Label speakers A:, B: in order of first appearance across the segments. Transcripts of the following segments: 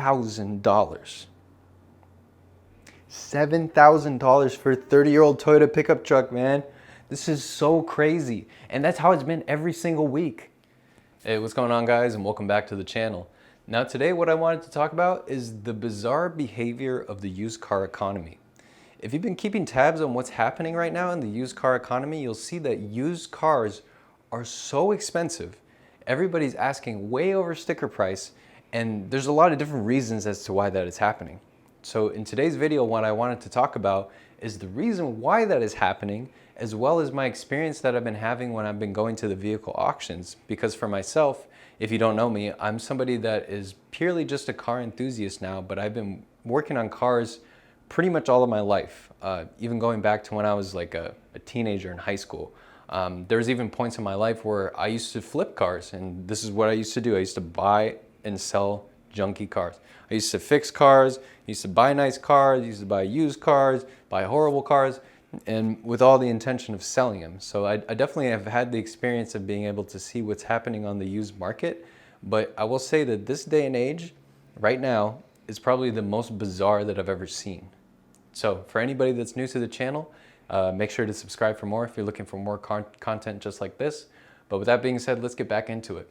A: $7,000. $7,000 for a 30-year-old Toyota pickup truck, man. This is so crazy. And that's how it's been every single week. Hey, what's going on, guys? And welcome back to the channel. Now today what I wanted to talk about is the bizarre behavior of the used car economy. If you've been keeping tabs on what's happening right now in the used car economy, you'll see that used cars are so expensive. Everybody's asking way over sticker price, and there's a lot of different reasons as to why that is happening. So in today's video, what I wanted to talk about is the reason why that is happening, as well as my experience that I've been having when I've been going to the vehicle auctions. Because for myself, if you don't know me, I'm somebody that is purely just a car enthusiast now, but I've been working on cars pretty much all of my life, even going back to when I was like a teenager in high school. There's even points in my life where I used to flip cars, and this is what I used to do. I used to buy and sell junky cars. I used to fix cars, I used to buy nice cars, I used to buy used cars, buy horrible cars, and with all the intention of selling them. So I definitely have had the experience of being able to see what's happening on the used market. But I will say that this day and age, right now, is probably the most bizarre that I've ever seen. So for anybody that's new to the channel, make sure to subscribe for more if you're looking for more content just like this. But with that being said, let's get back into it.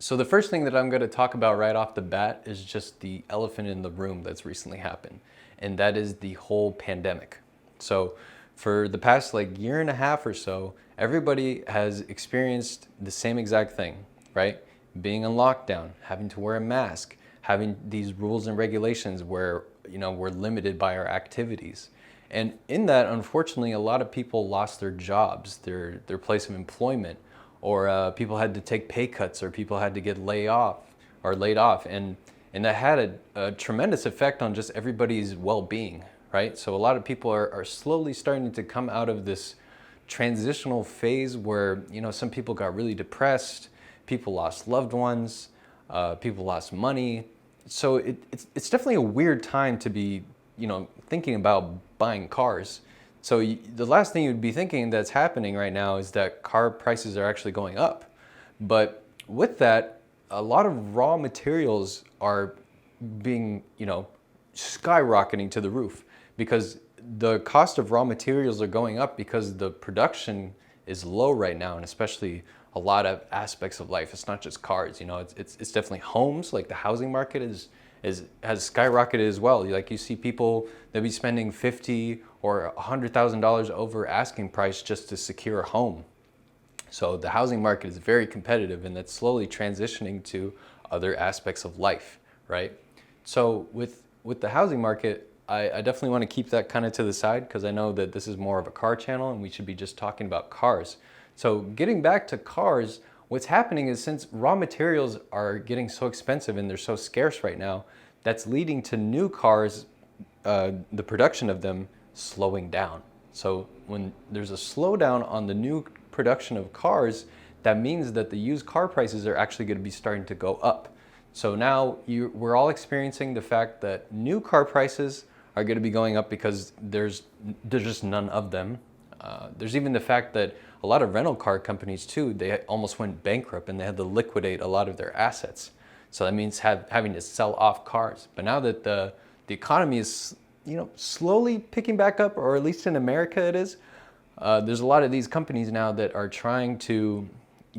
A: So the first thing that I'm going to talk about right off the bat is just the elephant in the room that's recently happened, and that is the whole pandemic. So for the past year and a half or so, everybody has experienced the same exact thing, right? Being in lockdown, having to wear a mask, having these rules and regulations where, we're limited by our activities. And in that, unfortunately, a lot of people lost their jobs, their place of employment, or people had to take pay cuts, or people had to get laid off, and that had a tremendous effect on just everybody's well-being, right? So a lot of people are slowly starting to come out of this transitional phase where, some people got really depressed, people lost loved ones, people lost money. So it's definitely a weird time to be, thinking about buying cars. So the last thing you'd be thinking that's happening right now is that car prices are actually going up. But with that, a lot of raw materials are being, skyrocketing to the roof, because the cost of raw materials are going up because the production is low right now, and especially a lot of aspects of life. It's not just cars, it's definitely homes. Like the housing market has skyrocketed as well. Like you see people that be spending $50,000 or $100,000 over asking price just to secure a home. So the housing market is very competitive, and that's slowly transitioning to other aspects of life, right? So with the housing market, I definitely want to keep that kind of to the side, because I know that this is more of a car channel and we should be just talking about cars. So getting back to cars, what's happening is, since raw materials are getting so expensive and they're so scarce right now, that's leading to new cars, the production of them slowing down. So when there's a slowdown on the new production of cars, that means that the used car prices are actually going to be starting to go up. So now we're all experiencing the fact that new car prices are going to be going up because there's just none of them. There's even the fact that a lot of rental car companies too, they almost went bankrupt and they had to liquidate a lot of their assets. So that means having to sell off cars. But now that the economy is, slowly picking back up, or at least in America it is, there's a lot of these companies now that are trying to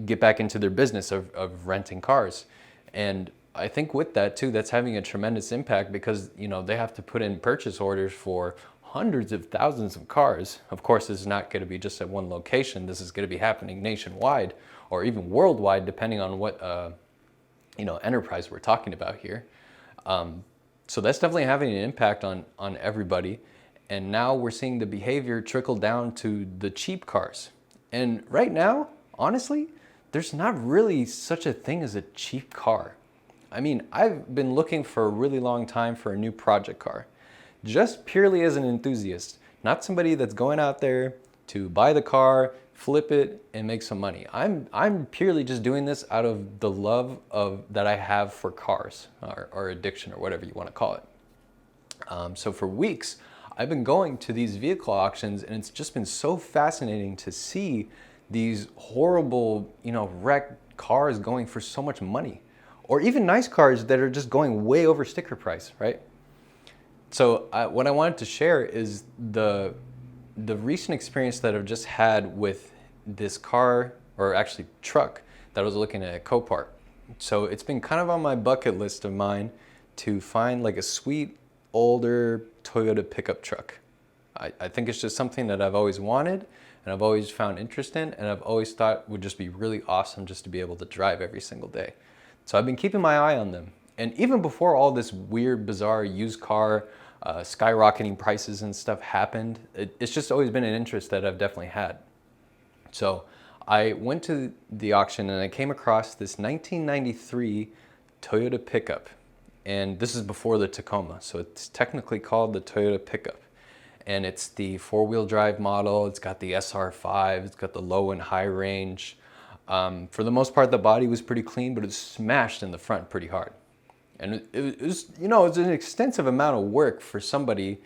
A: get back into their business of renting cars. And I think with that too, that's having a tremendous impact, because, they have to put in purchase orders for hundreds of thousands of cars. Of course, this is not going to be just at one location. This is going to be happening nationwide, or even worldwide, depending on what enterprise we're talking about here. So that's definitely having an impact on everybody. And now we're seeing the behavior trickle down to the cheap cars. And right now, honestly, there's not really such a thing as a cheap car. I mean, I've been looking for a really long time for a new project car, just purely as an enthusiast, not somebody that's going out there to buy the car, flip it, and make some money. I'm purely just doing this out of the love that I have for cars, or addiction, or whatever you want to call it. So for weeks, I've been going to these vehicle auctions, and it's just been so fascinating to see these horrible, wrecked cars going for so much money. or even nice cars that are just going way over sticker price, right? So what I wanted to share is the recent experience that I've just had with this car, or actually truck, that I was looking at Copart. So it's been kind of on my bucket list of mine to find like a sweet older Toyota pickup truck. I think it's just something that I've always wanted and I've always found interest in, and I've always thought would just be really awesome just to be able to drive every single day. So I've been keeping my eye on them. And even before all this weird, bizarre used car skyrocketing prices and stuff happened, it's just always been an interest that I've definitely had. So I went to the auction and I came across this 1993 Toyota pickup. And this is before the Tacoma, so it's technically called the Toyota pickup. And it's the four-wheel drive model. It's got the SR5, it's got the low and high range. For the most part, the body was pretty clean, but it was smashed in the front pretty hard. And it was, you know, it's an extensive amount of work for somebody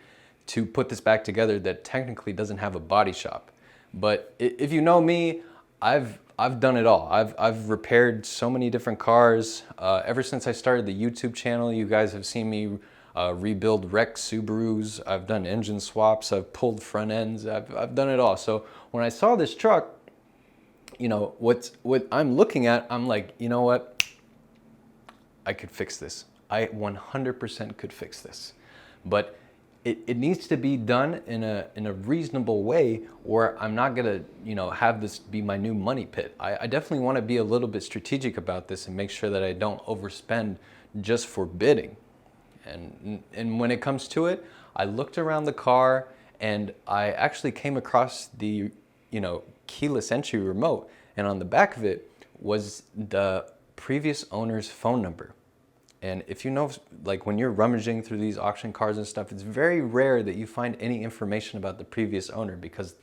A: to put this back together that technically doesn't have a body shop. But if you know me, I've done it all. I've repaired so many different cars. Ever since I started the YouTube channel, you guys have seen me rebuild wrecked Subarus. I've done engine swaps. I've pulled front ends. I've done it all. So when I saw this truck, you know, what I'm looking at, I'm like, you know what? I could fix this. I 100% could fix this. But it needs to be done in a reasonable way, or I'm not gonna, you know, have this be my new money pit. I definitely want to be a little bit strategic about this and make sure that I don't overspend just for bidding. And when it comes to it, I looked around the car and I actually came across the, you know, keyless entry remote, and on the back of it was the previous owner's phone number. And if you know, like when you're rummaging through these auction cars and stuff, it's very rare that you find any information about the previous owner, because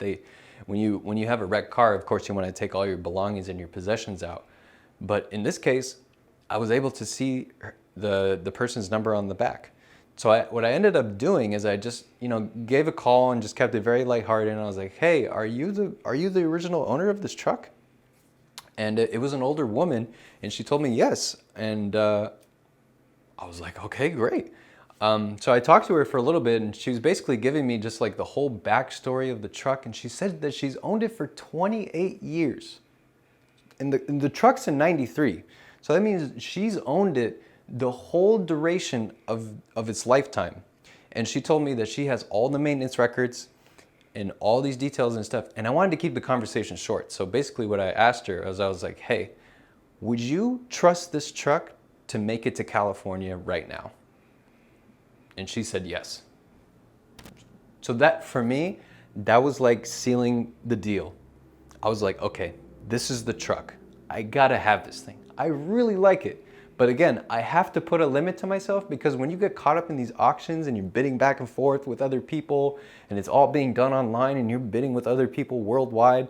A: when you have a wrecked car, of course you want to take all your belongings and your possessions out. But in this case, I was able to see the person's number on the back. So what I ended up doing is I just, you know, gave a call and just kept it very lighthearted. And I was like, hey, are you the original owner of this truck? And it was an older woman, and she told me yes. And I was like, okay, great. So I talked to her for a little bit, and she was basically giving me just like the whole backstory of the truck. And she said that she's owned it for 28 years. And the truck's in 93. So that means she's owned it the whole duration of its lifetime. And she told me that she has all the maintenance records and all these details and stuff. And I wanted to keep the conversation short. So basically what I asked her was, I was like, hey, would you trust this truck to make it to California right now? And she said yes. So that, for me, that was like sealing the deal. I was like, okay, this is the truck. I gotta have this thing. I really like it. But again, I have to put a limit to myself, because when you get caught up in these auctions and you're bidding back and forth with other people, and it's all being done online and you're bidding with other people worldwide,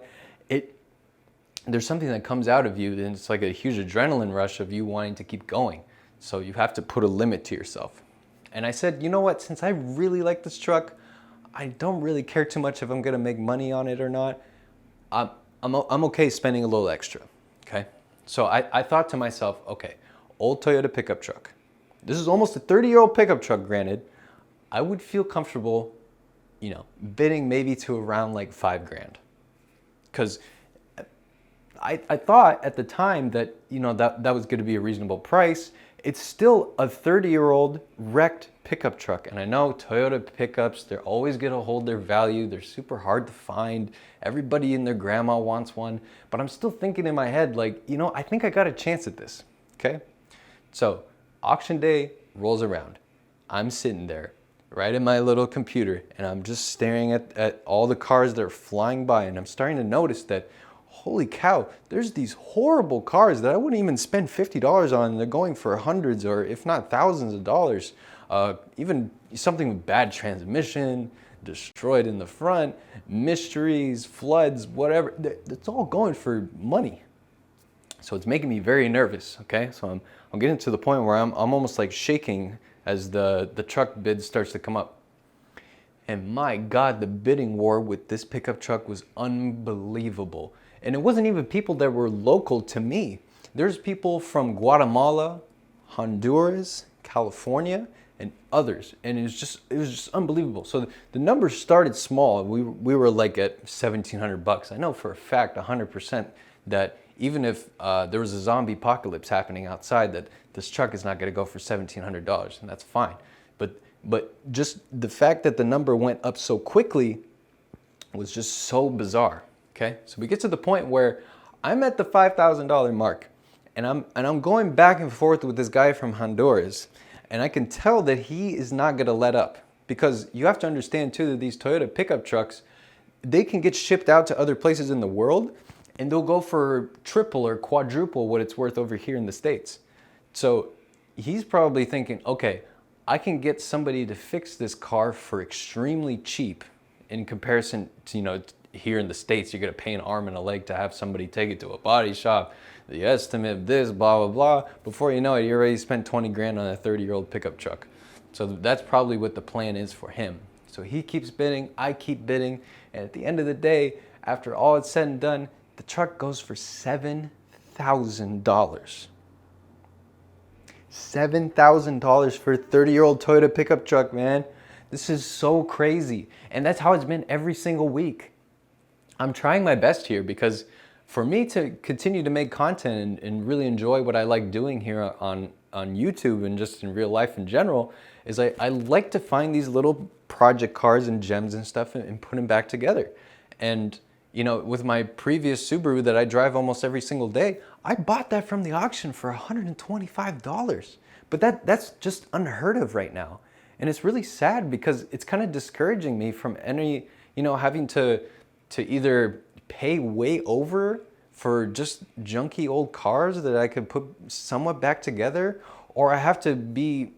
A: there's something that comes out of you, and it's like a huge adrenaline rush of you wanting to keep going. So you have to put a limit to yourself. And I said, you know what, since I really like this truck, I don't really care too much if I'm gonna make money on it or not. I'm okay spending a little extra, okay? So I thought to myself, okay, old Toyota pickup truck. This is almost a 30-year-old pickup truck, granted. I would feel comfortable, you know, bidding maybe to around like $5,000. Because I thought at the time that, you know, that was gonna be a reasonable price. It's still a 30-year-old wrecked pickup truck. And I know Toyota pickups, they're always gonna hold their value. They're super hard to find. Everybody and their grandma wants one. But I'm still thinking in my head, like, you know, I think I got a chance at this, okay? So auction day rolls around. I'm sitting there right in my little computer, and I'm just staring at all the cars that are flying by, and I'm starting to notice that, holy cow, there's these horrible cars that I wouldn't even spend $50 on. They're going for hundreds, or if not thousands of dollars. Even something with bad transmission, destroyed in the front, mysteries, floods, whatever. It's all going for money. So it's making me very nervous, okay? So I'm getting to the point where I'm almost like shaking as the truck bid starts to come up. And my God, the bidding war with this pickup truck was unbelievable. And it wasn't even people that were local to me. There's people from Guatemala, Honduras, California, and others. And it was just unbelievable. So the numbers started small. We were like at 1,700 bucks. I know for a fact 100% that even if there was a zombie apocalypse happening outside, that this truck is not going to go for $1,700, and that's fine. But just the fact that the number went up so quickly was just so bizarre. Okay, so we get to the point where I'm at the $5,000 mark, and I'm going back and forth with this guy from Honduras, and I can tell that he is not going to let up, because you have to understand too that these Toyota pickup trucks, they can get shipped out to other places in the world, and they'll go for triple or quadruple what it's worth over here in the States. So he's probably thinking, okay, I can get somebody to fix this car for extremely cheap in comparison to, here in the States, you're gonna pay an arm and a leg to have somebody take it to a body shop, the estimate of this, blah, blah, blah. Before you know it, you already spent 20 grand on a 30-year-old pickup truck. So that's probably what the plan is for him. So he keeps bidding, I keep bidding, and at the end of the day, after all it's said and done, the truck goes for $7,000. $7,000 for a 30-year-old Toyota pickup truck, man. This is so crazy. And that's how it's been every single week. I'm trying my best here, because for me to continue to make content and really enjoy what I like doing here on YouTube and just in real life in general, is I like to find these little project cars and gems and stuff and put them back together. And with my previous Subaru that I drive almost every single day, I bought that from the auction for $125. But that's just unheard of right now. And it's really sad, because it's kind of discouraging me from any, having to either pay way over for just junky old cars that I could put somewhat back together, or I have to be,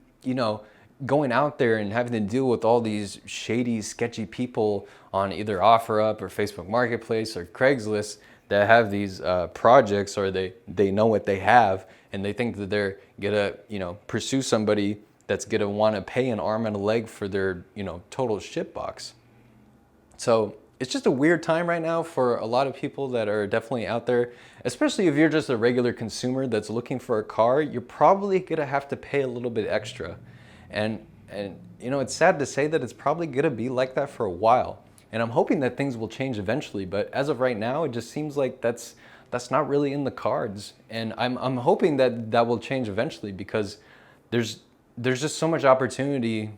A: going out there and having to deal with all these shady, sketchy people on either OfferUp or Facebook Marketplace or Craigslist that have these projects, or they know what they have, and they think that they're gonna, pursue somebody that's gonna wanna pay an arm and a leg for their, total shit box. So it's just a weird time right now for a lot of people that are definitely out there, especially if you're just a regular consumer that's looking for a car. You're probably gonna have to pay a little bit extra. And it's sad to say that it's probably gonna be like that for a while. And I'm hoping that things will change eventually, but as of right now, it just seems like that's not really in the cards. And I'm hoping that will change eventually, because there's just so much opportunity,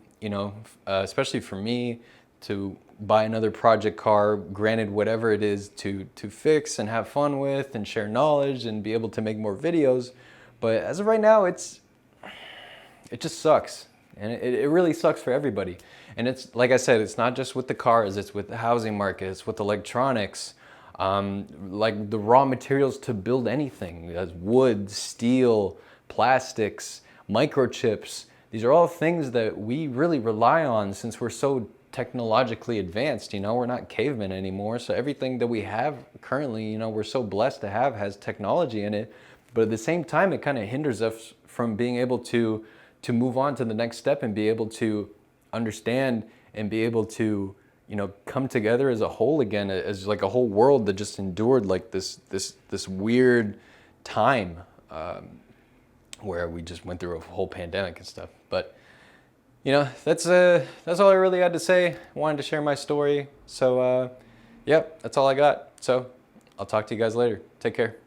A: especially for me, to buy another project car, granted whatever it is, to fix and have fun with and share knowledge and be able to make more videos. But as of right now, it just sucks. And it really sucks for everybody. And it's, like I said, it's not just with the cars, it's with the housing market, it's with electronics, like the raw materials to build anything, as wood, steel, plastics, microchips. These are all things that we really rely on, since we're so technologically advanced. We're not cavemen anymore. So everything that we have currently, we're so blessed to have, has technology in it. But at the same time, it kind of hinders us from being able to move on to the next step and be able to understand and be able to, come together as a whole again, as like a whole world that just endured like this weird time where we just went through a whole pandemic and stuff. But that's all I really had to say. I wanted to share my story. So yep, that's all I got. So I'll talk to you guys later. Take care.